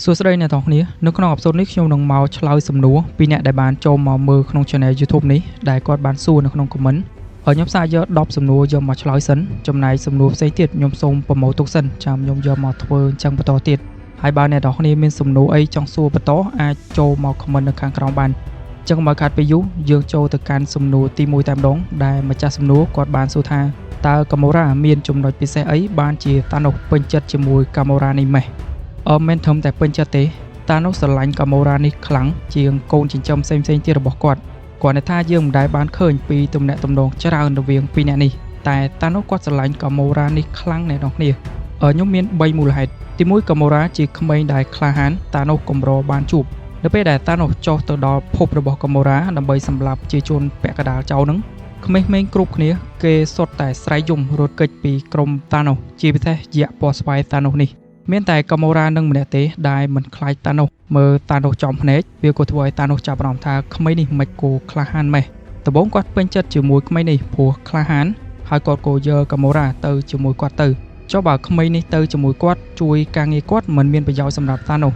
សួស្តីអ្នកទាំងគ្នានៅក្នុងអេពីសូតនេះខ្ញុំនឹងមកឆ្លើយសំណួរពីអ្នកដែលបានចូលមកមើលក្នុង Channel YouTube នេះដែលគាត់បានសួរនៅក្នុង comment ហើយខ្ញុំសាកយក10សំណួរយកមកឆ្លើយសិនចំណែកសំណួរផ្សេងទៀតខ្ញុំសូមប្រមូលទុកសិនចាំខ្ញុំយកមកធ្វើអញ្ចឹងបន្តទៀតហើយបើអ្នកទាំងគ្នាមានសំណួរអីចង់សួរបន្តអាចចូលមក comment នៅខាងក្រោមបានអញ្ចឹងមកខាត់ពេលយូរយើងចូលទៅកាន់សំណួរទី1តែម្ដងដែលម្ចាស់សំណួរគាត់បានសួរថាតើ Gamora មានចំណុចពិសេសអីបានជា Thanos ពេញចិត្តជាមួយ Gamora នេះម៉េះមិនធំតែពេញចិត្តទេ Thanos ស្រឡាញ់ Gamora នេះខ្លាំងជាងកូនចិញ្ចឹមផ្សេងៗទៀតរបស់គាត់គាត់ថាយើងមិនដែលបានឃើញពីទំនាក់ទំនងច្រើនរវាងពីរអ្នកនេះតែ Thanos គាត់ស្រឡាញ់ Gamora នេះខ្លាំងអ្នកនរគ្នាខ្ញុំមាន3មូលហេតុទី1 Gamora ជាក្មេងដែលក្លាហាន Thanos កម្របានជួបនៅពេលដែល Thanos ចុះទៅដល់ភពរបស់ Gamora ដើម្បីសម្លាប់ជាជនពាក់កណ្ដាលចោលនឹងក្មេងៗគ្រប់គ្នាគេសុទ្ធតែស្រែកយំរត់គេចពីក្រុម Thanos ជាពិសេសយក្សពណ៌ស្វាយ Thanos នេះមានតែ Gamora នឹងម្នាក់ទេដែលមិនខ្លាច Thanos មើល Thanos ចំភ្នែកវាក៏ធ្វើឲ្យ Thanos ចាប់អារម្មណ៍ថាក្មេងនេះមិនគួរក្លាហានម៉េះដំបូងគាត់ពេញចិត្តជាមួយក្មេងនេះព្រោះក្លាហានហើយគាត់ក៏យក Gamora ទៅជាមួយគាត់ទៅចុះបើក្មេងនេះទៅជាមួយគាត់ជួយការងារគាត់មិនមានប្រយោជន៍សម្រាប់ Thanos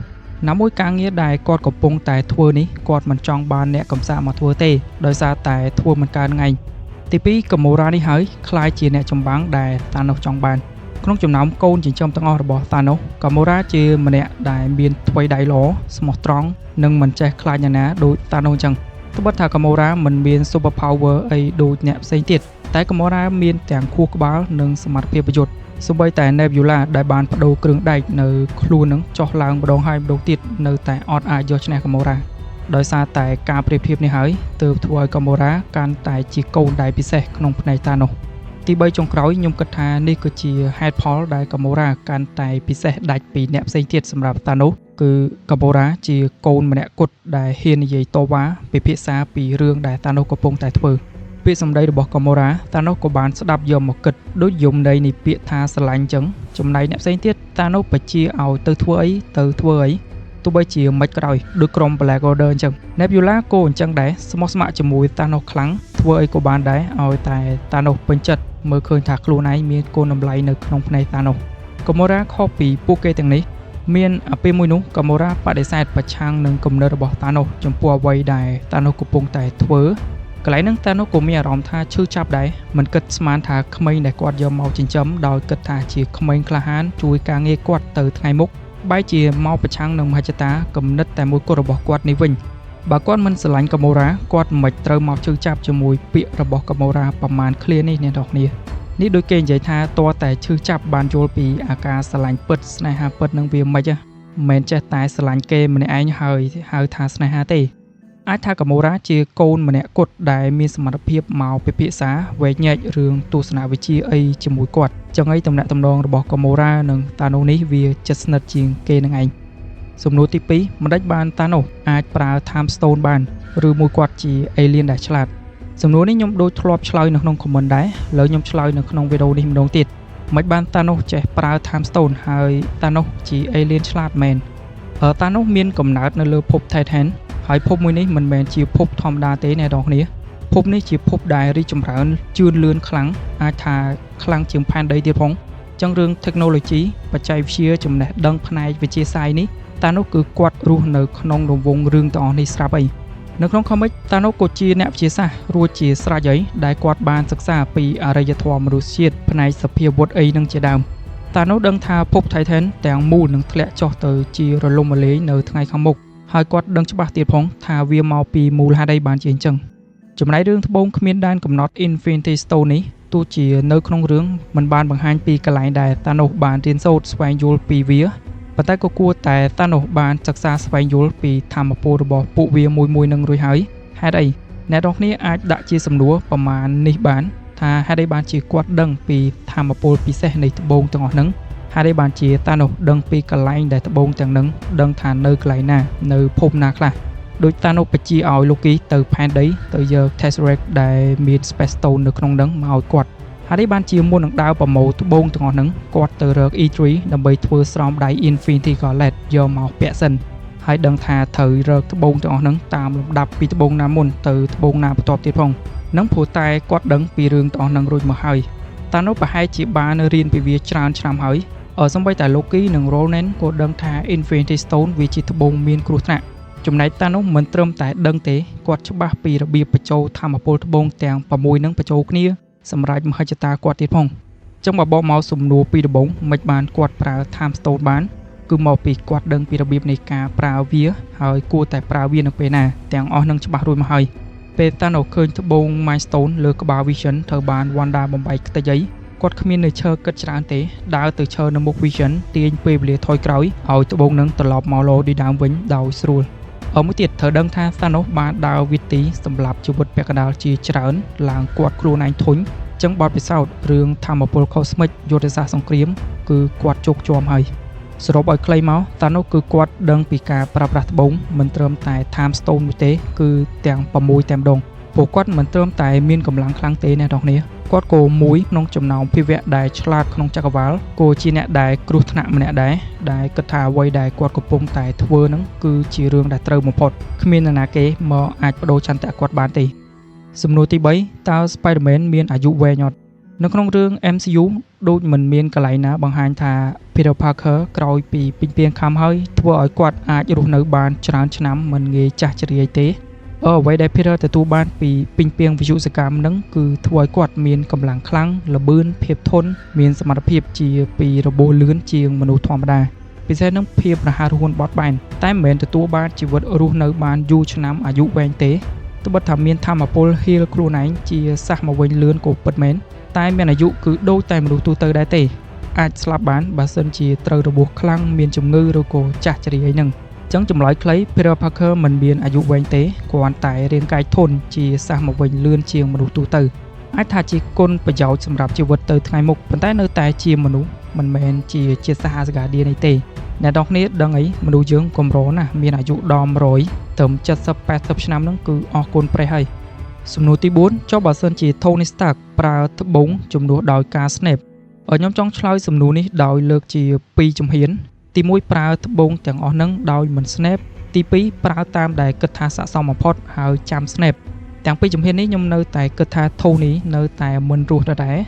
ណាមួយការងារដែលគាត់កំពុងតែធ្វើនេះគាត់មិនចង់បានអ្នកកំសាកមកធ្វើទេដោយសារតែធ្វើមិនកើតថ្ងៃទី2 Gamora នេះហើយខ្លាចជាអ្នកចម្បាំងដែល Thanos ចង់បានក្នុងចំណោមកូនចិញ្ចឹមទាំងអស់របស់ Thanos Gamora ជាម្នាក់ដែលមានថ្វីដៃល្អស្មោះត្រង់និងមិនចេះខ្លាចអ្នកណាដូច Thanos អញ្ចឹងត្បិតថា Gamora មិនមាន super power អីដូចអ្នកផ្សេងទៀតតែ Gamora មានទាំងខួរក្បាលនិងសមត្ថភាពប្រយុទ្ធសូម្បីតែ Nebula ដែលបានបដូរគ្រឿងដែកនៅខ្លួននឹងចុះឡើងម្ដងហើយម្ដងទៀតនៅតែអត់អាចយកឈ្នះ Gamora ដោយសារតែការប្រៀបធៀបនេះហើយទើបធ្វើឲ្យ Gamora កាន់តែជាកូនដែលពិសេសក្នុងផ្នែក Thanosទី3ចុងក្រោយខ្ញុំគិតថានេះគឺជាហេតុផលដែល Gamora កាន់តែពិសេសដាច់ពីអ្នកផ្សេងទៀតសម្រាប់ Thanos គឺ Gamora ជាកូនម្នាក់គត់ដែលហ៊ាននិយាយតវ៉ាពិភាក្សាពីរឿងដែល Thanos កំពុងតែធ្វើពាក្យសម្ដីរបស់ Gamora Thanos ក៏បានស្ដាប់យកមកគិតដូចយមន័យនៃពាក្យថាស្រឡាញ់អញ្ចឹងចំណែកអ្នកផ្សេងទៀត Thanos បជាឲ្យទៅធ្វើអីទោះបីជាមិនក្តោយដូចក្រុម Black Order អញ្ចឹង Nebula ក៏អញ្ចឹងដែរស្មោះស្ម័គ្រជាមួយ Thanos ខ្លាំងធ្វើអីក៏បានដែរឲ្យតែ Thanos ពេញចិត្តមើលឃើញថាខ្លួនឯងមានគុណតម្លៃនៅក្នុងផ្នែក Thanos Gamora ខុសពីពួកគេទាំងនេះមានពេលមួយនោះ Gamora បដិសេធប្រឆាំងនឹងគំនិតរបស់ Thanos ចំពោះអ្វីដែល Thanos កំពុងតែធ្វើកន្លែងហ្នឹង Thanos ក៏មានអារម្មណ៍ថាឈឺចាប់ដែរមិនគិតស្មានថាក្មេងដែលគាត់យកមកចិញ្ចឹមដោយគិតថាជាក្មេងក្លាហានជួយការងារគាត់ទៅថ្ងៃមុខបែរជាមកប្រឆាំងនឹងមហិច្ឆតាគំនិតតែមួយគត់របស់គាត់នេះវិញបើគាត់មិនស្រឡាញ់ Gamora គាត់មិនត្រូវមកឈឺចាប់ជាមួយពាក្យរបស់ Gamora ប្រមាណឃ្លានេះអ្នកនរគ្នានេះដូចគេនិយាយថាតើតែឈឺចាប់បានយល់ពីអាការស្រឡាញ់ពិតស្នេហាពិតនឹងវាមិនហ៎មិនចេះតែស្រឡាញ់គេម្នាក់ឯងហើយហៅថាស្នេហាទេអាចថា Gamora ជាកូនម្នាក់គត់ដែលមានសមត្ថភាពមកពិភាក្សាវែកញែករឿងទស្សនវិជ្ជាអីជាមួយគាត់ចឹងហើយតំណែងតំណងរបស់ Gamora និង Thanos នេះវាជិតស្និទ្ធជាងគេនឹងឯងសំណួរទី2មិនដេចបាន Thanos អាចប្រើ Time Stone បានឬមួយគាត់ជា alien ដែលឆ្លាតសំណួរនេះខ្ញុំដូចធ្លាប់ឆ្លើយនៅក្នុង comment ដែរឥឡូវខ្ញុំឆ្លើយនៅក្នុងវីដេអូនេះម្ដងទៀតមិនបាន Thanos ចេះប្រើ Time Stone ហើយ Thanos ជា alien ឆ្លាតមែនThanos មានកំណើតនៅលើភព Titan ហើយភពមួយនេះមិនមែនជាភពធម្មតាទេអ្នកនរគ្នាភពនេះជាភពដែលរីកចម្រើនជឿនលឿនខ្លាំងអាចថាខ្លាំងជាងផែនដីទៀតផងចឹងរឿង technology បច្ចេកវិទ្យាចំណេះដឹងផ្នែកវិទ្យាសាស្ត្រនេះThanos គឺគាត់រស់នៅក្នុងរង្វង់រឿងទាំងអស់នេះស្រាប់អីនៅក្នុង comic Thanos ក៏ជាអ្នកវិទ្យាសាស្ត្ររួចជាស្រេចអីដែលគាត់បានសិក្សាពីអរិយធម៌មនុស្សជាតិផ្នែកសភាវុធអីនឹងជាដើមThanos ដឹងថាភព Titan ទាំងមូលនឹងធ្លាក់ចុះទៅជារលំរលាយនៅថ្ងៃខាងមុខហើយគាត់ដឹងច្បាស់ទៀតផងថាវាមកពីមូលហេតុអីបានជាអញ្ចឹងចំណែករឿងត្បូងគ្មានដែនកំណត់ Infinity Stone នេះទោះជានៅក្នុងរឿងមិនបានបង្ហាញពីកន្លែងដែល Thanos បានរៀនសូត្រស្វែងយល់ពីវាប៉ុន្តែក៏គួរតែ Thanos បានសិក្សាស្វែងយល់ពីធម៌ពលរបស់ពួកវាមួយនឹងរួចហើយហេតុអីអ្នកនរគ្នាអាចដាក់ជាសំណួរប្រមាណនេះបានថាហេតុអីបានជាគាត់ដឹងពីធម៌ពលពិសេសនៃត្បូងទាំងអស់ហ្នឹងហេតុអីបានជា Thanos ដឹងពីកន្លែងដែលត្បូងទាំងហ្នឹងដឹងថានៅកន្លែងណានៅភពណាខ្លះដូច Thanos បជាឲ្យ Loki ទៅផែនដីទៅយក Tesseract ដែលមាន Space Stone នៅក្នុងហ្នឹងមកឲ្យគាត់ហើយនេះបានជាមុននឹងដើរប្រមូលត្បូងទាំងអស់ហ្នឹងគាត់ទៅរក E3 ដើម្បីធ្វើស្រោមដៃ Infinity Gauntlet យកមកពាក់សិនហើយដឹងថាត្រូវរកត្បូងទាំងអស់ហ្នឹងតាមលំដាប់ពីត្បូងណាមុនទៅត្បូងណាបន្ទាប់ទៀតផងនឹងព្រោះតែគាត់ដឹងពីរឿងទាំងអស់ហ្នឹងរួចមកហើយThanos ប្រហែលជាបានរៀនពីវាច្រើនឆ្នាំហើយ សំបីតែ Loki និង Ronan ក៏ដឹងថា Infinity Stone វាជាត្បូងមានគ្រោះថ្នាក់ចំណែក Thanos មិនត្រឹមតែដឹងទេគាត់ច្បាស់ពីរបៀបបញ្ចូលធម្មពលត្បូងទាំង6នឹងបញ្ចូលគ្នាសម្រាប់មហិច្ឆតាគាត់ទៀតផងចឹងបើបកមកសំណួរពីដំបូងមិនបានគាត់ប្រើ Time Stone បានគឺមកពីគាត់ដឹងពីរបៀបនៃការប្រើវាហើយគួរតែប្រើវានៅពេលណាទាំងអស់នឹងច្បាស់រួចមកហើយពេល Thanos ឃើញត្បូង Mind Stone លើក្បាល Vision ត្រូវបាន Wanda បំបីខ្ទេចអីគាត់គ្មាននៅឈើគិតច្រើនទេដើរទៅឈរនៅមុខ Vision ទាញពេលវេលាថយក្រោយឲ្យត្បូងនឹងត្រឡប់មកលោទីដើមវិញដោយស្រួលមួយទៀតត្រូវដឹងថា Thanos បានដើរវិទីសម្រាប់ជីវិតពាក់កណ្ដាលជាច្រើនឡើងគាត់ខ្លួនឯងធុញចឹងបទពិសោធន៍រឿងធម្មពល Cosmic យុទ្ធសាស្ត្រសង្គ្រាមគឺគាត់ជោគជាំហើយសរុបឲ្យខ្លីមក Thanos គឺគាត់ដឹងពីការប្រើប្រាស់ត្បូងមិនត្រឹមតែ Time Stone នោះទេគឺទាំង6តែម្ដងពួកគាត់មិនត្រឹមតែមានកម្លាំងខ្លាំងទេអ្នកនរគ្នាគាត់ក៏មួយក្នុងចំណោមភាវៈដែលឆ្លាតក្នុងចក្រវាលក៏ជាអ្នកដែលគ្រោះថ្នាក់ម្នាក់ដែលគិតថាអ្វីដែលគាត់កំពុងតែធ្វើហ្នឹងគឺជារឿងដែលត្រូវបំផុតគ្មាននរណាគេមកអាចបដូរចន្ទៈគាត់បានទេសំណួរទី3តើ Spider-Man មានអាយុវែងអត់នៅក្នុងរឿង MCU ដូចមិនមានកន្លែងណាបង្ហាញថា Peter Parker ក្រោយពីពេញពៀនខំហើយធ្វើឲ្យគាត់អាចរស់នៅបានច្រើនឆ្នាំមិនងាយចាស់ជ្រាយទេអ្វីដែល Peter ទទួលបានពីពេញពៀងវិទ្យុសកម្មនឹងគឺធ្វើឲ្យគាត់មានកម្លាំងខ្លាំងល្បឿនភាពធន់មានសមត្ថភាពជាពីរបួសលឿនជាងមនុស្សធម្មតាពិសេសនឹងភាពរហ័សរហួនបត់បែនតែមិនមែនទទួលបានជីវិតរស់នៅបានយូរឆ្នាំអាយុវែងទេត្បិតថាមានធម្មពលហៀលខ្លួនឯងជាសះមកវិញលឿនក៏ពិតមែនតែមានអាយុគឺដូចតែមនុស្សទូទៅដែរទេអាចស្លាប់បានបើសិនជាត្រូវរបួសខ្លាំងមានជំងឺឬក៏ចាស់ជ្រាយហ្នឹងចឹងចម្លើយខ្លី Peter Parker មិនមានអាយុវែងទេគ្រាន់តែរាងកាយធន់ជាសះមកវិញលឿនជាងមនុស្សទូទៅអាចថាជាគុណប្រយោជន៍សម្រាប់ជីវិតទៅថ្ងៃមុខប៉ុន្តែនៅតែជាមនុស្សមិនមែនជាសាសអាសហ្គាឌៀននេះទេអ្នកនរគ្នាដឹងអីមនុស្សយើងកម្រណាស់មានអាយុដល់100ត្រឹម70-80ឆ្នាំហ្នឹងគឺអស់គុណប្រេះហើយសំណួរទី4ចុះបើសិនជា Tony Stark ប្រើត្បូងជំនួសដោយការ Snape ខ្ញុំចង់ឆ្លើយសំណួរនេះដោយលើកជា2ជំហានទី1ប្រើត្បូងទាំងអស់ហ្នឹងដោយមិន Snape ទី2ប្រើតាមដែលគិតថាស័ក្តិសមបំផុតហើយចាំ Snape ទាំងពីរជំហាននេះខ្ញុំនៅតែគិតថា Tony នៅតែមិនរស់ដែរ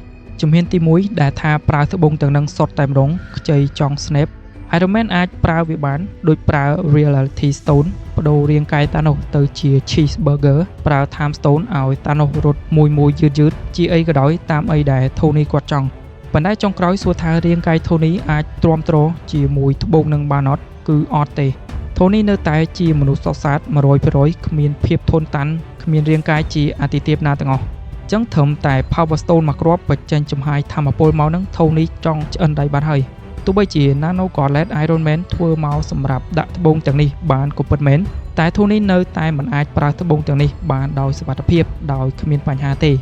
ជំហានទី1ដែលថាប្រើត្បូងទាំងហ្នឹងសុទ្ធតែម្ដងខ្ចីចង់ Snape Iron Man អាចប្រើវាបានដូចប្រើ Reality Stone បដូររាងកាយ Thanos ទៅជា Cheeseburger ប្រើ Time Stone ឲ្យ Thanos រត់មួយយឺតជាអីក៏ដោយតាមអីដែល Tony គាត់ចង់ប៉ុន្តែចុងក្រោយសួរថារាងកាយ Tony អាចទ្រាំទ្រជាមួយត្បូងនឹងបានអត់គឺអត់ទេ Tony នៅតែជាមនុស្សសុខសាន្ត 100% គ្មានភាពធន់តាន់គ្មានរាងកាយជាអាទិទេពណាទាំងអស់ចឹងត្រឹមតែ Power Stone មួយគ្រាប់បញ្ចេញចំហាយធម្មពលមកនឹង Tony ចង់ឆ្អិនដៃបាត់ហើយទោះបីជា Nano Gauntlet Iron Man ធ្វើមកសម្រាប់ដាក់ត្បូងទាំងនេះបានក៏ពិតមែនតែ Tony នៅតែមិនអាចប្រើត្បូងទាំងនេះបានដោយសុវត្ថិភាពដោយគ្មានបញ្ហាទេ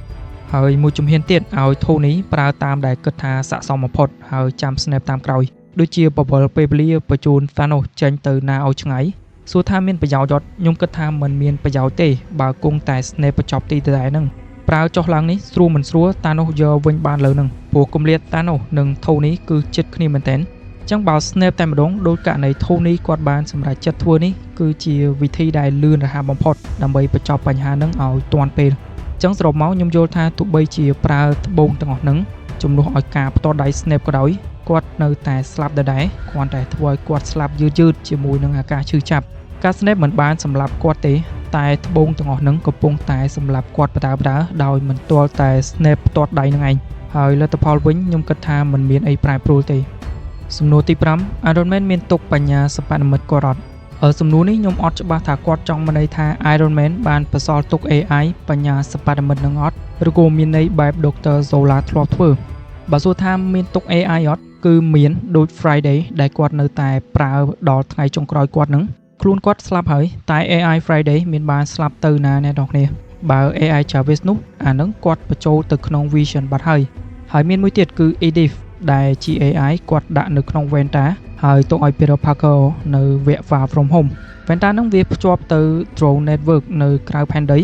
ហើយមួយជំហានទៀតឲ្យ Tony ប្រើតាមដែលគិតថាស័ក្តិសមបំផុតហើយចាំ Snape តាមក្រោយដូចជាបវលពេលវេលាបញ្ជូន Thanos ចេញទៅណាឲ្យឆ្ងាយសួរថាមានប្រយោជន៍អត់ខ្ញុំគិតថាមិនមានប្រយោជន៍ទេបើគង់តែ Snape បញ្ចប់ទីដដែលហ្នឹងប្រើចុះឡើងនេះស្រួលមិនស្រួល Thanos យកវិញបានលើនឹងព្រោះគម្លាត Thanos និង Tony គឺជិតគ្នាមែនទែនចឹងបើ Snape តែម្ដងដោយករណី Tony គាត់បានសម្រេចចិត្តធ្វើនេះគឺជាវិធីដែលលឿនរហ័សបំផុតដើម្បីបញ្ចប់បញ្ហាហ្នឹងឲ្យទាន់ពេលចឹងសរុបមកខ្ញុំយល់ថាទោះបីជាប្រើត្បូងទាំងអស់ហ្នឹងជំនួសឲ្យការផ្ទាល់ដៃ Snape ក៏ដោយគាត់នៅតែស្លាប់ដដែលគ្រាន់តែធ្វើឲ្យគាត់ស្លាប់យឺតជាមួយនឹងអាការឈឺចាប់ការ Snape មិនបានសម្លាប់គាត់ទេតែត្បូងទាំងអស់ហ្នឹងកំពុងតែសម្លាប់គាត់បដាដោយមិនទាល់តែ Snape ផ្ទាត់ដៃនឹងឯងហើយលទ្ធផលវិញខ្ញុំគិតថាមិនមានអីប្រែប្រួលទេសំណួរទី5 Iron Man មានទុកបញ្ញាសិប្បនិមិត្តគាត់អត់សំណួរនេះខ្ញុំអត់ច្បាស់ថាគាត់ចង់មានន័យថា Iron Man បានបន្សល់ទុក AI បញ្ញាសិប្បនិមិត្តនឹងអត់ឬក៏មានន័យបែប Dr. Zola ធ្លាប់ធ្វើបើសួរថាមានទុក AI អត់គឺមានដូច Friday ដែលគាត់នៅតែប្រើដល់ថ្ងៃចុងក្រោយគាត់នឹងខ្លួនគាត់ស្លាប់ហើយតែ AI Friday មានបានស្លាប់ទៅណាអ្នកនរគ្នាបើ AI Jarvis នោះអានឹងគាត់បញ្ចូលទៅក្នុង Vision បាត់ហើយមានមួយទៀតគឺ Edith ដែលជា AI គាត់ដាក់នៅក្នុង Venta ហើយទុកឲ្យ Peter Parker នៅវគ្គ Far From Home Venta នឹងវាភ្ជាប់ទៅ Drone Network នៅក្រៅផែនដី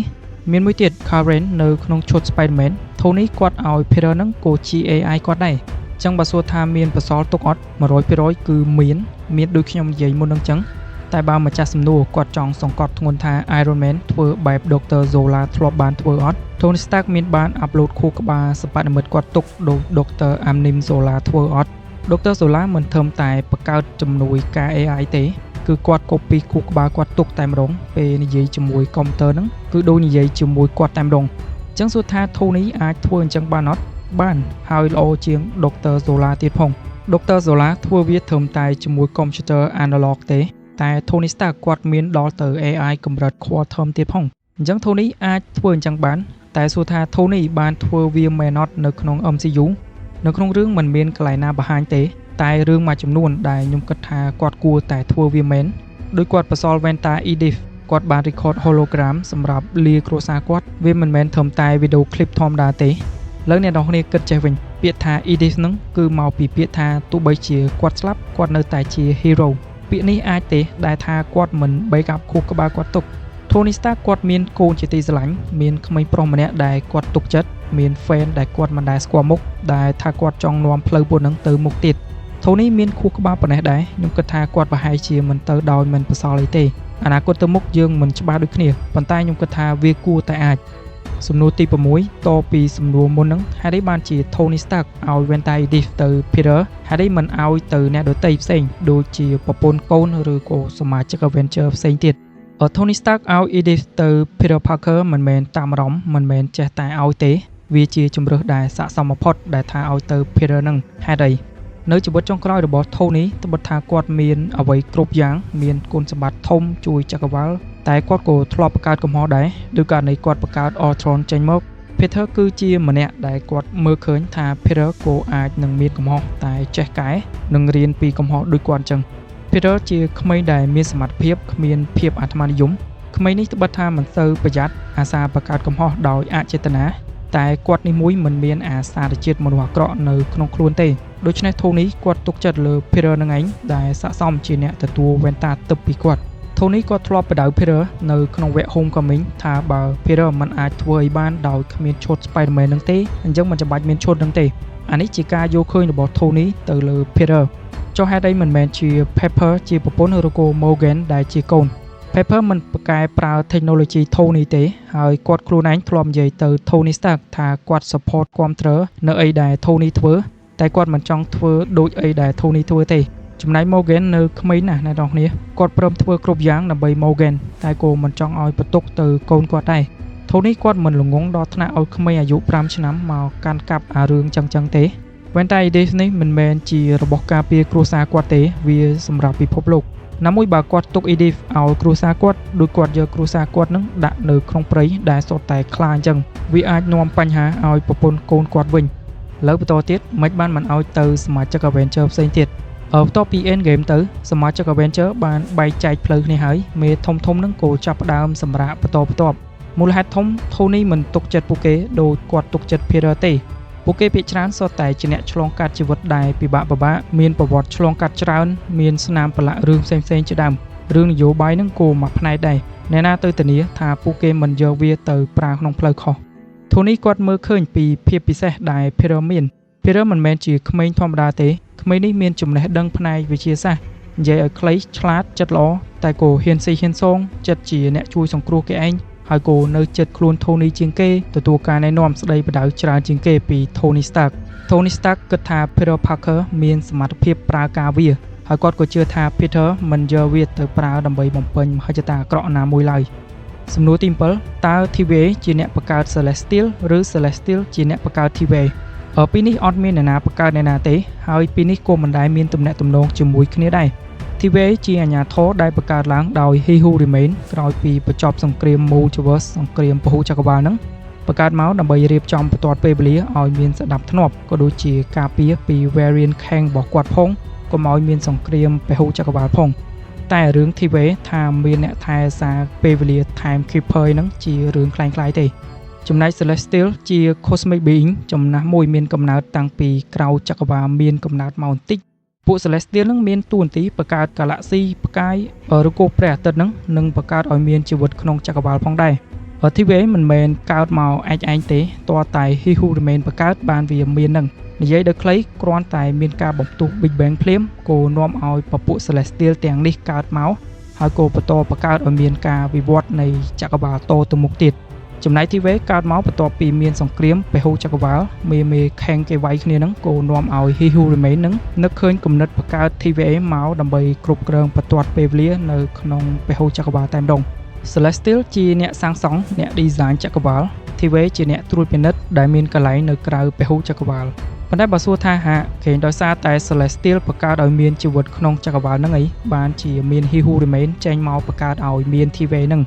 មានមួយទៀត Karen នៅក្នុងឈុត Spider-Man Tony គាត់ឲ្យ Peter នឹងក៏ជា AI គាត់ដែរចឹងបើសួរថាមានបន្សល់ទុកអត់ 100% គឺមានដូចខ្ញុំនិយាយមុននឹងចឹងតែបើម្ចាស់សំណួរគាត់ចង់សង្កត់ធ្ងន់ថា Iron Man ធ្វើបែប Dr. Zola ធ្លាប់បានធ្វើអត់ Tony Stark មានបាន upload ខួរក្បាលសិប្បនិមិត្តគាត់ទុកដូច Dr. Amnim Zola ធ្វើអត់ Dr. Solar មិនធំតែបង្កើតជំនួយការ AI ទេគឺគាត់ copy ខួរក្បាលគាត់ទុកតែម្ដងពេលនិយាយជាមួយកុំព្យូទ័រហ្នឹងគឺដូចនិយាយជាមួយគាត់តែម្ដងអញ្ចឹងសួរថា Tony អាចធ្វើអញ្ចឹងបានអត់បានហើយល្អជាង Dr. Solar ទៀតផង Dr. Solar ធ្វើវាត្រឹមតែជាមួយ computer analog ទេតែ Tony Stark គាត់មានដល់ទៅ AI កម្រិត quantum ទៀតផងអញ្ចឹង Tony អាចធ្វើអញ្ចឹងបានតែសួរថា Tony បានធ្វើវាមែនអត់នៅក្នុង MCU នៅក្នុងរឿងមិនមានកន្លែងណាបង្ហាញទេតែរឿងមួយចំនួនដែលខ្ញុំគិតថាគាត់គួរតែធ្វើវាមែនដោយគាត់បន្សល់ Vanta Edith គាត់បាន record hologram សម្រាប់លាគ្រួសារគាត់វាមិនមែនត្រឹមតែ video clip ធម្មតាទេលើអ្នកនរគ្នាគិតចេះវិញពាក្យថា Edith ហ្នឹងគឺមកពីពាក្យថាទោះបីជាគាត់ស្លាប់គាត់នៅតែជា hero ពាក្យនេះអាចទេដែលថាគាត់មិន backup ខួរក្បាលគាត់ទុក Tony Stark គាត់មានកូនជាទីស្រឡាញ់មានក្មេងប្រុសម្នាក់ដែលគាត់ទុកចិត្តមាន fan ដែលគាត់មិនដែលស្គាល់មុខដែលថាគាត់ចង់នាំផ្លូវពួកហ្នឹងទៅមុខទៀត Tony មានខួរក្បាលប៉ុណ្ណេះដែរខ្ញុំគិតថាគាត់ប្រហែលជាមិនទៅដោយមិនបន្សល់អីទេអនាគតទៅមុខយើងមិនច្បាស់ដូចគ្នាប៉ុន្តែខ្ញុំគិតថាវាគួរតែអាចសំណួរទី6តពីសំណួរមុនហ្នឹងហេតុអីបានជា Tony Stark ឲ្យ Vanta Edith ទៅ Peter ហេតុអីមិនឲ្យទៅអ្នកដទៃផ្សេងដូចជាប្រពន្ធកូនឬក៏សមាជិក Avenger ផ្សេងទៀតTony Stark ឲ្យ Edith ទៅ Peter Parker មិនមែនតាមអារម្មណ៍មិនមែនចេះតែឲ្យទេវាជាជំរើសដែលស័ក្តិសមបំផុតដែលថាឲ្យទៅ Peter នឹងហេតុអីនៅជីវិតចុងក្រោយរបស់ Tony ត្បិតថាគាត់មានអ្វីគ្រប់យ៉ាងមានគុណសម្បត្តិធំជួយចក្រវាលតែគាត់ក៏ធ្លាប់បង្កើតកំហុសដែរដោយករណីគាត់បង្កើត Ultron ចេញមក Peter គឺជាម្នាក់ដែលគាត់មើលឃើញថា Peter ក៏អាចនឹងមានកំហុសតែចេះកែនិងរៀនពីកំហុសដូចគាត់អញ្ចឹងPeter ជាក្មេងដែលមានសមត្ថភាពគ្មានភាពអាត្មានិយមក្មេងនេះត្បិតថាមិនសូវប្រយ័ត្នអាសាបង្កើតកំហុសដោយអចេតនាតែគាត់នេះមួយមិនមានអាសារជាតិមនុស្សអាក្រក់នៅក្នុងខ្លួនទេដូច្នេះ Tony គាត់ទុកចិត្តលើ Peter នឹងឯងដែលស័ក្តិសមជាអ្នកទទួល Vanta ទឹកពីគាត់ Tony គាត់ធ្លាប់បដៅ Peter នៅក្នុងវគ្គ Homecoming ថាបើ Peter មិនអាចធ្វើអីបានដោយគ្មានឈុត Spider-Man នឹងទេអញ្ចឹងមិនចាំបាច់មានឈុតនឹងទេអានេះជាការយល់ឃើញរបស់ Tony ទៅលើ Peterចុះហេតុអីមិនមែនជា Pepper ជាប្រពន្ធឬក៏ Morgan ដែលជាកូន Pepper មិនប្រកែប្រើ technology Tony ទេហើយគាត់ខ្លួនឯងធ្លាប់និយាយទៅ Tony Stark ថាគាត់ support គាំទ្រនៅអីដែល Tony ធ្វើតែគាត់មិនចង់ធ្វើដូចអីដែល Tony ធ្វើទេចំណែក Morgan នៅក្មេងណាស់អ្នកនរគ្នាគាត់ព្រមធ្វើគ្រប់យ៉ាងដើម្បី Morgan តែក៏មិនចង់ឲ្យបន្ទុកទៅកូនគាត់ដែរ Tony គាត់មិនល្ងងដល់ថ្នាក់ឲ្យក្មេងអាយុ5ឆ្នាំមកកាន់កាប់អារឿងចឹងទេVanta Edith នេះមិនមែនជារបស់ការពារគ្រួសារគាត់ទេវាសម្រាប់ពិភពលោកណាមួយបើគាត់ទុក Edith ឲ្យគ្រួសារគាត់ដូចគាត់យកគ្រួសារគាត់នឹងដាក់នៅក្នុងព្រៃដែលសុទ្ធតែខ្លាអញ្ចឹងវាអាចនាំបញ្ហាឲ្យប្រពន្ធកូនគាត់វិញលើបន្តទៀតមិនបានមិនឲ្យទៅសមាជិក Avenger ផ្សេងទៀតបន្ទាប់ពី Endgame ទៅសមាជិក Avenger បានបែកចែកផ្លូវគ្នាហើយមេធំនឹងក៏ចាប់ផ្ដើមសម្រាកបន្ទាប់មូលហេតុធំ Tony មិនទុកចិត្តពួកគេដោយគាត់ទុកចិត្ត Peter ទេពួកគេភាគច្រើនសុទ្ធតែជាអ្នកឆ្លងកាត់ជីវិតដែលពិបាកមានប្រវត្តិឆ្លងកាត់ច្រើនមានស្នាមប្រឡាក់រឿងផ្សេងជាដើមរឿងនយោបាយនឹងក៏មួយផ្នែកដែរអ្នកណាទៅធានាថាពួកគេមិនយកវាទៅប្រើក្នុងផ្លូវខុស Tony គាត់មើលឃើញពីភាពពិសេសដែល Peter មាន Peter មិនមែនជាក្មេងធម្មតាទេក្មេងនេះមានចំណេះដឹងផ្នែកវិទ្យាសាស្ត្រនិយាយឲ្យខ្លីឆ្លាតចិត្តល្អតែក៏ហ៊ានស៊ីហ៊ានសងចិត្តជាអ្នកជួយសង្គ្រោះគេឯងហើយក៏នៅចិត្តខ្លួន Tony ជាងគេទទួលការណែនាំស្ដីបដៅច្រើនជាងគេពី Tony Stark គិតថា Peter Parker មានសមត្ថភាពប្រើការវាហើយគាត់ក៏ជឿថា Peter មិនយកវាទៅប្រើដើម្បីបំពេញមហិច្ឆតាអាក្រក់ណាមួយឡើយសំណួរទី7តើ TVA ជាអ្នកបង្កើត Celestial ឬ Celestial ជាអ្នកបង្កើត TVA ពីនេះអត់មានអ្នកណាបង្កើតអ្នកណាទេហើយពីនេះក៏មិនដែលមានទំនាក់ទំនងជាមួយគ្នាដែរTVA ជាអាញាធរដែលបង្កើតឡើងដោយ He Who Remain ក្រោយពីបញ្ចប់សង្គ្រាម Multiverse សង្គ្រាមពហុចក្រវាលហ្នឹងបង្កើតមកដើម្បីរៀបចំបន្ទាត់ពេលវេលាឲ្យមានសណ្ដាប់ធ្នាប់ក៏ដូចជាការពារពី Variant Kang របស់គាត់ផងកុំឲ្យមានសង្គ្រាមពហុចក្រវាលផងតែរឿង TVA ថាមានអ្នកថែសារពេលវេលា Time Keeper ហ្នឹងជារឿងคล้ายៗទេចំណែក Celestial ជា Cosmic Being ចំណាស់មួយមានកំណើតតាំងពីក្រៅចក្រវាលមានកំណើតមកបន្តិចពួក Celestial នឹងមានតួនាទីបង្កើត Galaxy ផ្កាយឬក៏ព្រះអាទិត្យនឹងបង្កើតឲ្យមានជីវិតក្នុងចក្រវាលផងដែរTVA មិនមែនកើតមកឯងទេតើតែ He Who Remain បង្កើតបានវាមាននឹងនិយាយដោយខ្លីគ្រាន់តែមានការបំផ្ទុះ Big Bang ភ្លាមក៏នាំឲ្យពពួក Celestial ទាំងនេះកើតមកហើយក៏បន្តបង្កើតឲ្យមានការវិវត្តនៃចក្រវាលតទៅមុខទៀត ចំណែកទីវេកើតមកបន្ទាប់ពីមានសង្គ្រាមពហុចក្រវាឡមេខេងគេវាយគ្នាហ្នឹងក៏នាំឲ្យ He Who Remains ហ្នឹងនឹកឃើញគំនិតបង្កើត TVA មកដើម្បីគ្រប់គ្រងបន្ទាត់ពេលវេលានៅក្នុងពហុចក្រវាឡតែម្ដង Celestial ជាអ្នកសាងសង់អ្នក design ចក្រវាឡ TVA ជាអ្នកត្រួតពិនិត្យដែលមានកន្លែងនៅក្រៅពហុចក្រវាឡប៉ុន្តែបើសួរថាហាក់គេដោយសារតែ Celestial បង្កើតឲ្យមានជីវិតក្នុងចក្រវាឡហ្នឹងអីបានជាមាន He Who Remains ចេញមកបង្កើតឲ្យមាន TVA ហ្នឹង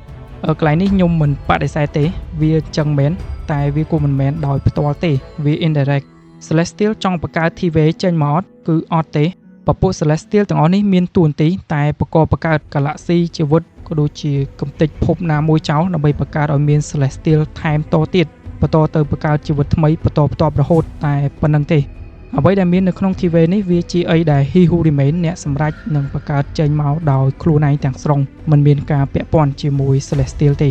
កន្លែងនេះខ្ញុំមិនបដិសេធទេវាចឹងមែនតែវាក៏មិនមែនដោយផ្ទាល់ទេវា indirect Celestial ចង់បង្កើត TVA ចេញមកអត់គឺអត់ទេពពួក Celestial ទាំងអស់នេះមានតួនាទីតែបង្កើត Galaxy ជីវិតក៏ដូចជាកំទេចភពណាមួយចោលដើម្បីបង្កើតឲ្យមាន Celestial ថែមតទៀតបន្តទៅបង្កើតជីវិតថ្មីបន្តរហូតតែប៉ុណ្្នឹងទេអ្វីដែលមាននៅក្នុង TVA នេះវាជាអីដែល He Who Remains អ្នកសម្រេចនឹងបង្កើតចេញមកដោយខ្លួនឯងទាំងស្រុងមិនមានការពាក់ព័ន្ធជាមួយ Celestial ទេ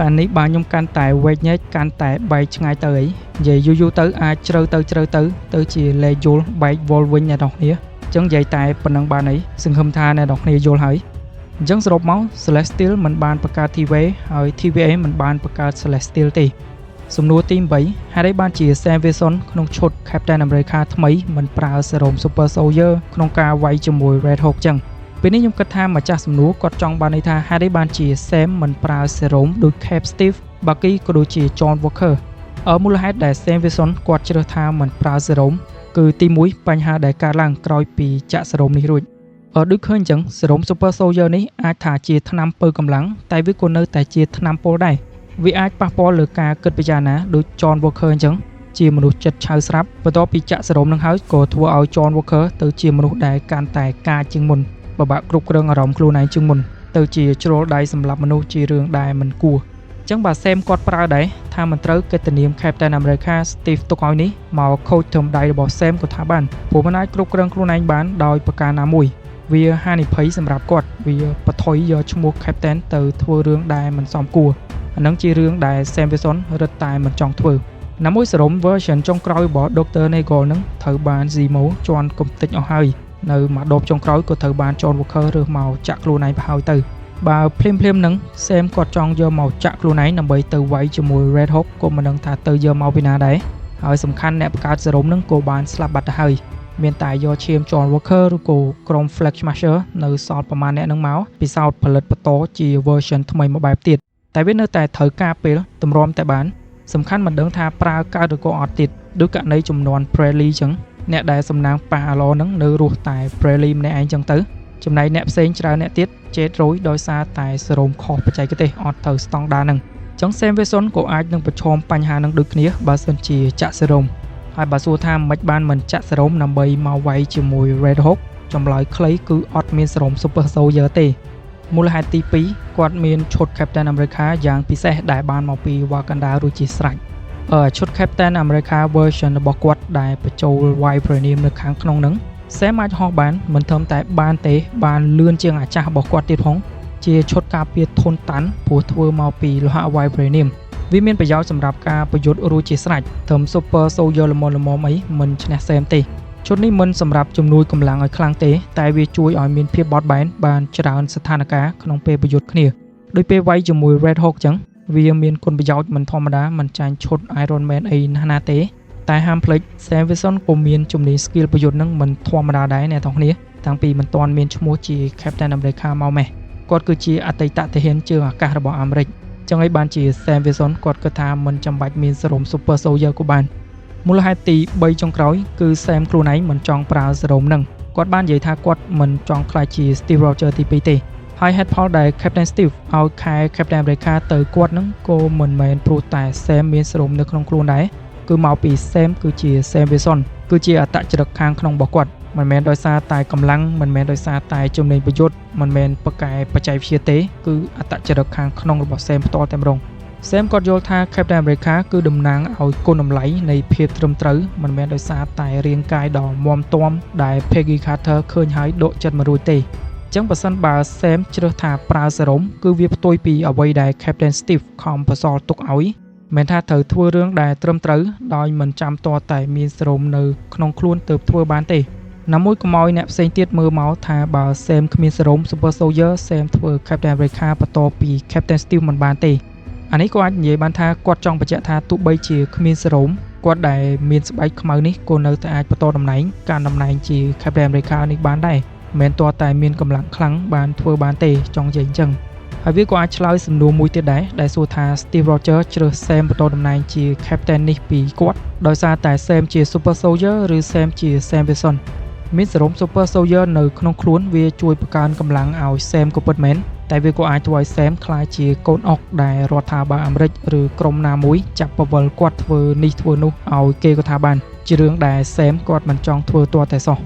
អានេះបាទខ្ញុំកាន់តែវែកញែកកាន់តែបែកឆ្ងាយទៅអីនិយាយយូរទៅអាចជ្រៅទៅជាលែងយល់បែកវល់វិញអ្នកនរគ្នាអញ្ចឹងនិយាយតែប៉ុណ្្នឹងបានអីសង្ឃឹមថាអ្នកនរគ្នាយល់ហើយអញ្ចឹងសរុបមក Celestial មិនបានបង្កើត TVA ហើយ TVA មិនបានបង្កើត Celestial ទេសំណួរទី8ហេតុអីបានជា Sam Wilson ក្នុងឈុត Captain America ថ្មីមិនប្រើសេរ៉ូម Super Soldier ក្នុងការវាយជាមួយ Red Hulk ចឹងពេលនេះខ្ញុំគិតថាម្ចាស់សំណួរគាត់ចង់បានន័យថាហេតុអីបានជា Sam មិនប្រើសេរ៉ូមដូច Cap Steve Bucky ក៏ដូចជា John Walker មូលហេតុដែល Sam Wilson គាត់ជ្រើសថាមិនប្រើសេរ៉ូមគឺទី1បញ្ហាដែលកើតឡើងក្រោយពីចាក់សេរ៉ូមនេះរួចដូចឃើញចឹងសេរ៉ូម Super Soldier នេះអាចថាជាថ្នាំពើកម្លាំងតែវាក៏នៅតែជាថ្នាំពុលដែរវាអាចប៉ះពាល់លើការគិតពិចារណាដូច John Walker អញ្ចឹងជាមនុស្សចិត្តឆៅស្រាប់បន្ទាប់ពីចាក់សេរ៉ូមនឹងហើយក៏ធ្វើឲ្យ John Walker ទៅជាមនុស្សដែលកាន់តែកាចជាងមុនពិបាកគ្រប់គ្រងអារម្មណ៍ខ្លួនឯងជាងមុនទៅជាជ្រុលដៃសម្រាប់មនុស្សជារឿងដែលមិនគួរអញ្ចឹងបើ Sam គាត់ប្រើដែរថាមិនត្រូវកិត្តិនាម Captain America Steve ទុកឲ្យនេះមកខូចធំដៃរបស់ Sam ក៏ថាបានព្រោះមិនអាចគ្រប់គ្រងខ្លួនឯងបានដោយប្រការណាមួយវាហានិភ័យសម្រាប់គាត់វាបថុយយកឈ្មោះ Captain ទៅធ្វើរឿងដែលមិនសមគួរអានឹងជារឿងដែល Sam Wilson រឹតតែមិនចង់ធ្វើណាមួយសេរ៉ូម version ចុងក្រោយរបស់ Dr. Nagel នឹងត្រូវបាន Zemo ជន់កំទេចអស់ហើយនៅមួយដបចុងក្រោយក៏ត្រូវបាន John Walker រើសមកចាក់ខ្លួនឯងទៅហើយទៅបើភ្លាមនឹង Sam គាត់ចង់យកមកចាក់ខ្លួនឯងដើម្បីទៅវាយជាមួយ Red Hulk ក៏មិនដឹងថាទៅយកមកពីណាដែរហើយសំខាន់អ្នកបង្កើតសេរ៉ូមនឹងក៏បានស្លាប់បាត់ទៅហើយមានតែយកឈាម John Walker ឬក៏ក្រុម Flag Smasher នៅសល់ប្រមាណអ្នកនឹងមកពិសោធន៍ផលិតបន្តជា version ថ្មីមួយបែបទៀតតែវានៅតែត្រូវការពេលតម្រាំតែបានសំខាន់មិនដឹងថាប្រើកើតឬក៏អត់ទៀតដូចករណីចំនួន Bradley ចឹងអ្នកដែលសំណាងប៉ះអាឡូហ្នឹងនៅរស់តែ Bradley ម្នាក់ឯងចឹងទៅចំណែកអ្នកផ្សេងច្រើនអ្នកទៀតchết rồiដោយសារតែសេរ៉ូមខុសបច្ចេកទេសអត់ទៅស្តង់ដារហ្នឹងចឹង Sam Wilson ក៏អាចនឹងប្រឈមបញ្ហានឹងដូចគ្នាបើសិនជាចាក់សេរ៉ូមហើយបើសួរថាមិនបានមិនចាក់សេរ៉ូមដើម្បីមកវាយជាមួយ Red Hulk ចម្លើយខ្លីគឺអត់មានសេរ៉ូម Super Soldier ទេមូលហេតុទី2គាត់មានឈុត Captain America យ៉ាងពិសេសដែលបានមកពី Wakanda រួចជាស្រេចឈុត Captain America version របស់គាត់ដែលបញ្ចូល Vibranium នៅខាងក្នុងហ្នឹង Sam អាចហោះបានមិនត្រឹមតែបានទេបានលឿនជាងអាចាស់របស់គាត់ទៀតផងជាឈុតការពារធន់តាន់ព្រោះធ្វើមកពីលោហៈ Vibranium វាមានប្រយោជន៍សម្រាប់ការប្រយុទ្ធរួចជាស្រេចត្រឹម Super Soldier ល្មមអីមិនឈ្នះ Sam ទេឈុតនេះមិនសម្រាប់ជំនួយកម្លាំងឲ្យខ្លាំងទេតែវាជួយឲ្យមានភាពបត់បែនបានច្រើនស្ថានភាពក្នុងពេលប្រយុទ្ធគ្នាដោយពេលវាយជាមួយ Red Hulk ចឹងវាមានគុណប្រយោជន៍មិនធម្មតាមិនចាញ់ឈុត Iron Man អីណាទេតែហាមភ្លេច Sam Wilson ក៏មានជំនាញ skill ប្រយុទ្ធនឹងមិនធម្មតាដែរអ្នកទាំងគ្នាតាំងពីមិនទាន់មានឈ្មោះជា Captain America មកម៉េះគាត់គឺជាអតីតទាហានជើងអាកាសរបស់អាមេរិកចឹងហើយបានជា Sam Wilson គាត់គិតថាមិនចាំបាច់មានសេរ៉ូម Super Soldier ក៏បានមូលហេតុទី3ចុងក្រោយគឺ Sam ខ្លួនឯងមិនចង់ប្រើសេរ៉ូមនឹងគាត់បាននិយាយថាគាត់មិនចង់ខ្លាចជា Steve Rogers ទី2ទេហើយហេតុផលដែល Captain Steve ឲ្យខែ Captain America ទៅគាត់នឹងក៏មិនមែនព្រោះតែ Sam មានសេរ៉ូមនៅក្នុងខ្លួនដែរគឺមកពី Sam គឺជា Sam Wilson គឺជាអត្តចរិតខាងក្នុងរបស់គាត់មិនមែនដោយសារតែកម្លាំងមិនមែនដោយសារតែជំនាញប្រយុទ្ធមិនមែនបកកែបច្ចេកវិទ្យាទេគឺអត្តចរិតខាងក្នុងរបស់ Sam ផ្ទាល់តែម្ដង Sam គាត់យល់ថា Captain America គឺតំណាងឲ្យគុណតម្លៃនៃភាពត្រឹមត្រូវមិនមែនដោយសារតែរាងកាយដ៏មាំទាំដែល Peggy Carter ឃើញហើយដកចិត្តមករួចទេចឹងបើសិនបើ Sam ជ្រើសថាប្រើសេរ៉ូមគឺវាផ្ទុយពីអ្វីដែល Captain Steve ខំបន្សល់ទុកឲ្យមិនថាត្រូវធ្វើរឿងដែលត្រឹមត្រូវដោយមិនចាំតតែមានសេរ៉ូមនៅក្នុងខ្លួនទើបធ្វើបានទេណាមួយកុំឲ្យអ្នកផ្សេងទៀតមើលមកថាបើ Sam គ្មានសេរ៉ូម Super Soldier Sam ធ្វើ Captain America បន្តពី Captain Steve មិនបានទេ អានេះក៏អាចនិយាយបានថាគាត់ចង់បញ្ជាក់ថាទោះបីជាគ្មានសេរ៉ូមគាត់ដែលមានស្បែកខ្មៅនេះក៏នៅតែអាចបន្តតំណែងការតំណែងជា Captain America នេះបានដែរមិនទាល់តែមានកម្លាំងខ្លាំងបានធ្វើបានទេចង់និយាយអញ្ចឹងហើយវាក៏អាចឆ្លើយសំណួរមួយទៀតដែរដែលសួរថា Steve Rogers ជ្រើស Sam បន្តតំណែងជា Captain នេះពីគាត់ដោយសារតែ Sam ជា Super Soldier ឬ Sam ជា Sam Wilson មានសេរ៉ូម Super Soldier នៅក្នុងខ្លួនវាជួយបង្កើនកម្លាំងឲ្យ Sam ក៏ពិតមែនតែវាក៏អាចធ្វើឲ្យ Sam ក្លាយជាកូនអុកដែលរដ្ឋាភិបាលអាមេរិកឬក្រុមណាមួយចាប់បវលគាត់ធ្វើនេះធ្វើនោះឲ្យគេក៏ថាបានជារឿងដែល Sam គាត់មិនចង់ធ្វើទាល់តែសោះ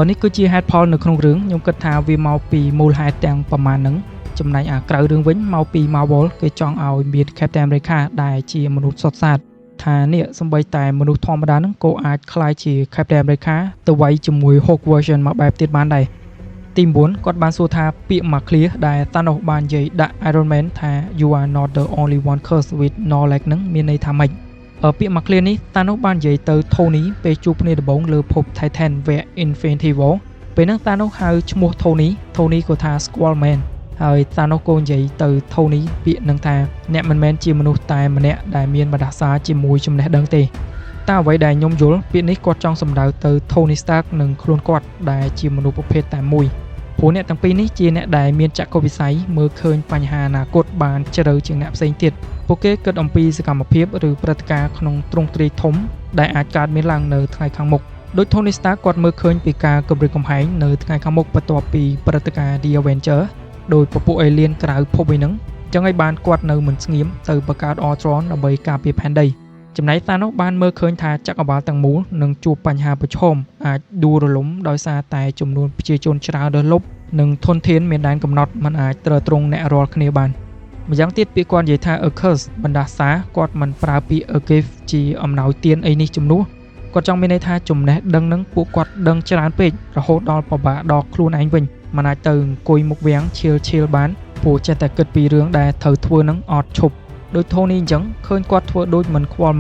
នេះគឺជាហេតុផលនៅក្នុងរឿងខ្ញុំគិតថាវាមកពីមូលហេតុទាំងប្រមាណហ្នឹងចំណែកក្រៅរឿងវិញមកពី Marvel គេចង់ឲ្យមាន Captain America ដែលជាមនុស្សសុទ្ធសាធថានេះសម្បីតែមនុស្សធម្មតាហ្នឹងក៏អាចក្លាយជា Captain America ទៅវាយជាមួយ Hulk version មកបែបទៀតបានដែរទី9គាត់បានសួរថាពាក្យមួយឃ្លាដែល Thanos បាននិយាយដាក់ Iron Man ថា You are not the only one cursed with knowledge ហ្នឹងមានន័យថាម៉េចពាក្យមួយឃ្លានេះ Thanos បាននិយាយទៅ Tony ពេលជួបគ្នាដំបូងលើភព Titan វគ្គ Infinity War ពេលហ្នឹង Thanos ហៅឈ្មោះ Tony ក៏ថា Squall Man ហើយ Thanos ក៏និយាយទៅ Tony ពាក្យនឹងថាអ្នកមិនមែនជាមនុស្សតែម្នាក់ដែលមានបដាសាជាមួយចំណេះដឹងទេតែអ្វីដែលខ្ញុំយល់ពាក្យនេះគាត់ចង់សំដៅទៅ Tony Stark និងខ្លួនគាត់ដែលជាមនុស្សប្រភេទតែមួយព្រោះអ្នកទាំងពីរនេះជាអ្នកដែលមានចក្ខុវិស័យមើលឃើញបញ្ហាអនាគតបានជ្រៅជាងអ្នកផ្សេងទៀតពួកគេគិតអំពីសកម្មភាពឬព្រឹត្តិការណ៍ក្នុងទ្រង់ទ្រាយធំដែលអាចកើតមានឡើងនៅថ្ងៃខាងមុខដោយ Tony Stark គាត់មើលឃើញពីការគំរាមកំហែងនៅថ្ងៃខាងមុខបន្ទាប់ពីព្រឹត្តិការណ៍ The Avenger ដោយពពួក alien ក្រៅភពឯហ្នឹងចឹងហើយបានគាត់នៅមិនស្ងៀមទៅបង្កើត Ultron ដើម្បីការពារផែនដីចំណែក Thanos បានមើលឃើញថាចក្រវាឡទាំងមូលនឹងជួបបញ្ហាប្រឈមអាចដួលរលំដោយសារតែចំនួនប្រជាជនច្រើនលើសលប់និងធនធានមានដែនកំណត់មិនអាចទ្រើទ្រង់អ្នករាល់គ្នាបានម្យ៉ាងទៀតពាក្យគាត់និយាយថា a curse បណ្ដាសាគាត់មិនប្រើពាក្យ a gift ជាអំណោយទានអីនេះជំនួសគាត់ចង់មានន័យថាចំណេះដឹងនឹងពួកគាត់ដឹងច្រើនពេករហូតដល់ពិបាកដល់ខ្លួនឯងវិញមិនអាចទៅអង្គុយមុខវាំងឈៀលបានព្រោះចេះតែគិតពីរឿងដែលត្រូវធ្វើនឹងអត់ឈប់ដោយ Tony អញ្ចឹងឃើញគាត់ធ្វើដូចមិនខ្វល់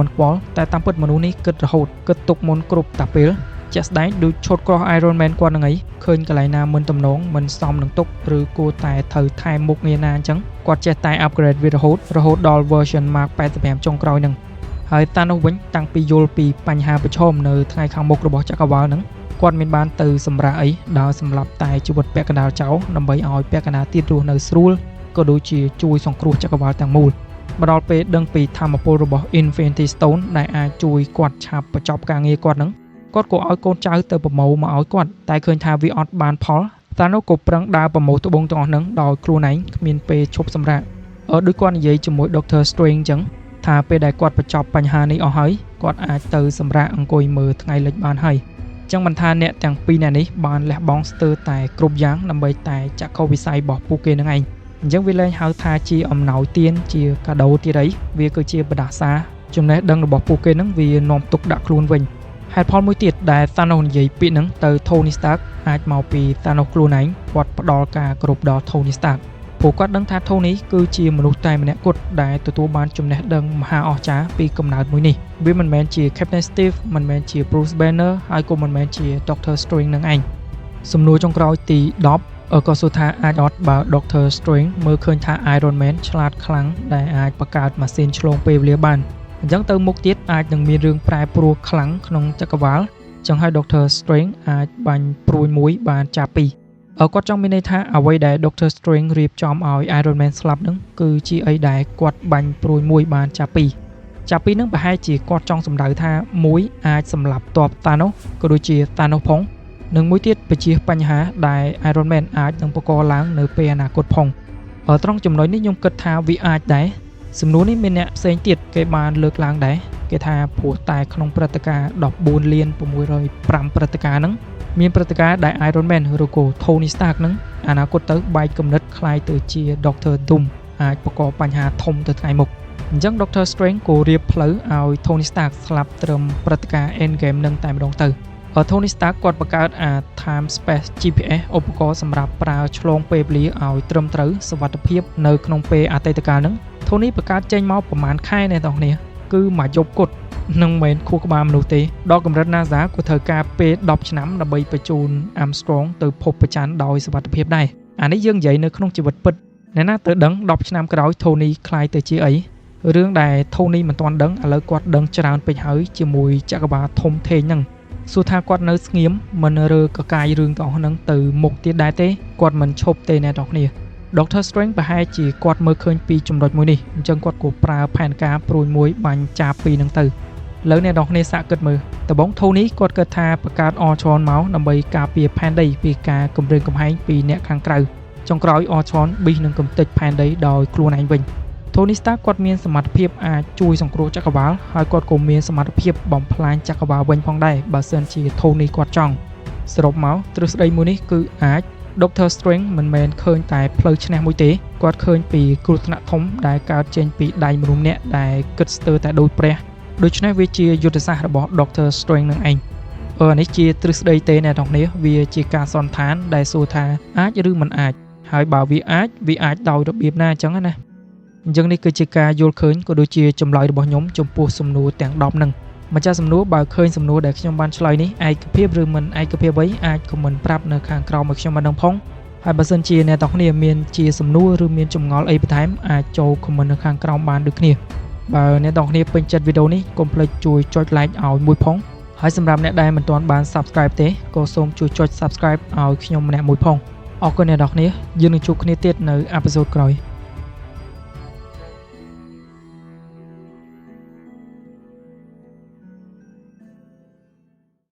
តែតាមពិតមនុស្សនេះគិតរហូតគិតទុកមុនគ្រប់តាពេលជាក់ស្ដែងដូចឈុតក្រោះ Iron Man គាត់នឹងអីឃើញកន្លែងណាមិនទំនងមិនសមនឹងទុកឬគួរតែត្រូវថែមមុខងារណាអញ្ចឹងគាត់ចេះតែ upgrade វារហូតដល់ version Mark 85ចុងក្រោយហ្នឹងហើយThanosវិញតាំងពីយល់ពីបញ្ហាប្រឈមនៅថ្ងៃខាងមុខរបស់ចក្រវាឡហ្នឹងគាត់មានបានទៅសម្រាប់អីដោយសម្រាប់តែជីវិតពាក់កណ្ដាលចោលដើម្បីឲ្យពាក់កណ្ដាលទៀតរស់នៅស្រួលក៏ដូចជាជួយសង្គ្រោះចក្រវាឡទាំងមូលមកដល់ពេលដឹងពីធម៌ពលរបស់ Infinity Stone ដែលអាចជួយគាត់ឆាប់បញ្ចប់ការងារគាត់ហ្នឹងគាត់ក៏ឲ្យកូនចៅទៅប្រមូលមកឲ្យគាត់តែឃើញថាវាអត់បានផល Thanos ក៏ប្រឹងដើរប្រមូលត្បូងទាំងអស់ហ្នឹងដោយខ្លួនឯងគ្មានពេលឈប់សម្រាកដូចគាត់និយាយជាមួយ Doctor Strange អញ្ចឹងថាពេលដែលគាត់បញ្ចប់បញ្ហានេះអស់ហើយគាត់អាចទៅសម្រាកអង្គុយមើលថ្ងៃលិចបានហើយចឹងមិនថាអ្នកទាំងពីរអ្នកនេះបានលះបង់ស្ទើរតែគ្រប់យ៉ាងដើម្បីតែចក្ខុវិស័យរបស់ពួកគេនឹងឯងអញ្ចឹងវាលែងហៅថាជាអំណោយទានជាកាដូទៀតអីវាគឺជាបដាសាចំណេះដឹងរបស់ពួកគេនឹងវានាំទុកដាក់ខ្លួនវិញហេតុផលមួយទៀតដែល Thanos និយាយពាក្យហ្នឹងទៅ Tony Stark អាចមកពី Thanos ខ្លួនឯងគាត់ផ្ដល់ការគោរពដល់ Tony Stark ព្រោះគាត់ដឹងថា Tony គឺជាមនុស្សតែម្នាក់គត់ដែលទទួលបានចំណេះដឹងមហាអស្ចារ្យពីកំណើតមួយនេះវាមិនមែនជា Captain Steve មិនមែនជា Bruce Banner ហើយក៏មិនមែនជា Doctor Strange នឹងឯងសំណួរចុងក្រោយទី10ក៏សួរថាអាចអត់បើ Doctor Strange មើលឃើញថា Iron Man ឆ្លាតខ្លាំងដែលអាចបង្កើតម៉ាស៊ីនឆ្លងពេលវេលាបានអញ្ចឹងទៅមុខទៀតអាចនឹងមានរឿងប្រែប្រួលខ្លាំងក្នុងចក្រវាឡចឹងហើយ Doctor Strange អាចបាញ់ព្រួយមួយបានចាប់ពីរគាត់ចង់មានន័យថាអ្វីដែល Doctor Strange រៀបចំឲ្យ Iron Man ស្លាប់ហ្នឹងគឺជាអីដែលគាត់បាញ់ព្រួយមួយបានចាប់ពីរហ្នឹងប្រហែលជាគាត់ចង់សម្ដៅថាមួយអាចសម្លាប់តប Thanos ក៏ដូចជា Thanos ផងនិងមួយទៀតបញ្ជាបញ្ហាដែល Iron Man អាចនឹងបង្កឡើងនៅពេលអនាគតផងត្រង់ចំណុចនេះខ្ញុំគិតថាវាអាចដែរសំណួរនេះមានអ្នកផ្សេងទៀតគេបានលើកឡើងដែរគេថាព្រោះតែក្នុងព្រឹត្តិការណ៍14លាន605ព្រឹត្តិការណ៍ហ្នឹងមានព្រឹត្តិការណ៍ដែល Iron Man ឬក៏ Tony Stark ហ្នឹងអនាគតទៅបែកគំនិតคล้ายទៅជា Doctor Doom អាចបង្កបញ្ហាធំទៅថ្ងៃមុខអញ្ចឹង Doctor Strange ក៏រៀបផ្លូវឲ្យ Tony Stark ស្លាប់ត្រឹមព្រឹត្តិការណ៍ Endgame នឹងតែម្ដងទៅTony Stark គាត់បង្កើតTime Space GPS ឧបករណ៍សម្រាប់ប្រើឆ្លងពេលវេលាឲ្យត្រឹមត្រូវសុវត្ថិភាពនៅក្នុងពេលអតីតកាលហ្នឹង Tony បង្កើតចេញមកប្រហែលខែនេះបងប្អូនគឺមួយយប់គត់នឹងមិនមែនខួរក្បាលមនុស្សទេដល់កម្រិត NASA ក៏ត្រូវការពេល10ឆ្នាំដើម្បីបញ្ជូន Armstrong ទៅភពព្រះច័ន្ទដោយសុវត្ថិភាពដែរអានេះយើងនិយាយនៅក្នុងជីវិតពិតអ្នកណាទៅដឹង10ឆ្នាំក្រោយ Tony ខ្លាយទៅជាអី រឿងដែល Tony មិនទាន់ដឹងឥឡូវគាត់ដឹងច្រើនពេកហើយជាមួយចក្រវាឡធំធេងហ្នឹងសួរថាគាត់នៅស្ងៀមមិនរើកកាយរឿងទាំងអស់ហ្នឹងទៅមុខទៀតដែរទេគាត់មិនឈប់ទេអ្នកនរគ្នា Doctor Strange ប្រហែលជាគាត់មើលឃើញពីចំណុចមួយនេះអញ្ចឹងគាត់ក៏ប្រើផែនការព្រួយមួយបាញ់ចាបពីហ្នឹងទៅលើអ្នកនរគ្នាសាកគិតមើលដំបូង Tony គាត់គិតថាបង្កើត Ultron មកដើម្បីការពារផែនដីពីការគំរាមកំហែងពីអ្នកខាងក្រៅចុងក្រោយ Ultron ប៊ីសនឹងកំទេចផែនដីដោយខ្លួនឯងវិញ Tony Stark គាត់មានសមត្ថភាពអាចជួយសង្គ្រោះចក្រវាឡហើយគាត់ក៏មានសមត្ថភាពបំផ្លាញចក្រវាឡវិញផងដែរបើសិនជា Tony គាត់ចង់សរុបមកទ្រឹស្ដីមួយនេះគឺអាច Doctor Strange មិនមែនឃើញតែផ្លូវឈ្នះមួយទេគាត់ឃើញពីគ្រោះថ្នាក់ធំដែលកើតចេញពីដៃមនុស្សម្នាក់ដែលគិតស្ទើរតែដូចព្រះដូច្នេះវាជាយុទ្ធសាស្ត្ររបស់ Doctor Strange នឹងឯងនេះជាទ្រឹស្ដីទេអ្នកនរគ្នាវាជាការសន្និដ្ឋានដែលសួរថាអាចឬមិនអាចហើយបើវាអាចដោយរបៀបណាអញ្ចឹងណាអញ្ចឹងនេះគឺជាការយល់ឃើញក៏ដូចជាចម្លើយរបស់ខ្ញុំចំពោះសំណួរទាំង10ហ្នឹងម្ចាស់សំណួរបើឃើញសំណួរដែលខ្ញុំបានឆ្លើយនេះឯកភាពឬមិនឯកភាពអ្វីអាចខមមិនប្រាប់នៅខាងក្រោមឲ្យខ្ញុំបានដឹងផងហើយបើសិនជាអ្នកទាំងគ្នាមានជាសំណួរឬមានចម្ងល់អីបន្ថែមអាចចូលខមមិននៅខាងក្រោមបានដូចគ្នាបើអ្នកទាំងគ្នាពេញចិត្តវីដេអូនេះកុំភ្លេចជួយចុច like ឲ្យមួយផងហើយសម្រាប់អ្នកដែលមិនទាន់បាន Subscribe ទេក៏សូមជួយចុច Subscribe ឲ្យខ្ញុំម្នាក់មួយផងអរគុណអ្នកទាំងគ្នាយើងនឹងជួបគ្នាទៀតនៅអេពីសូតក្រោយ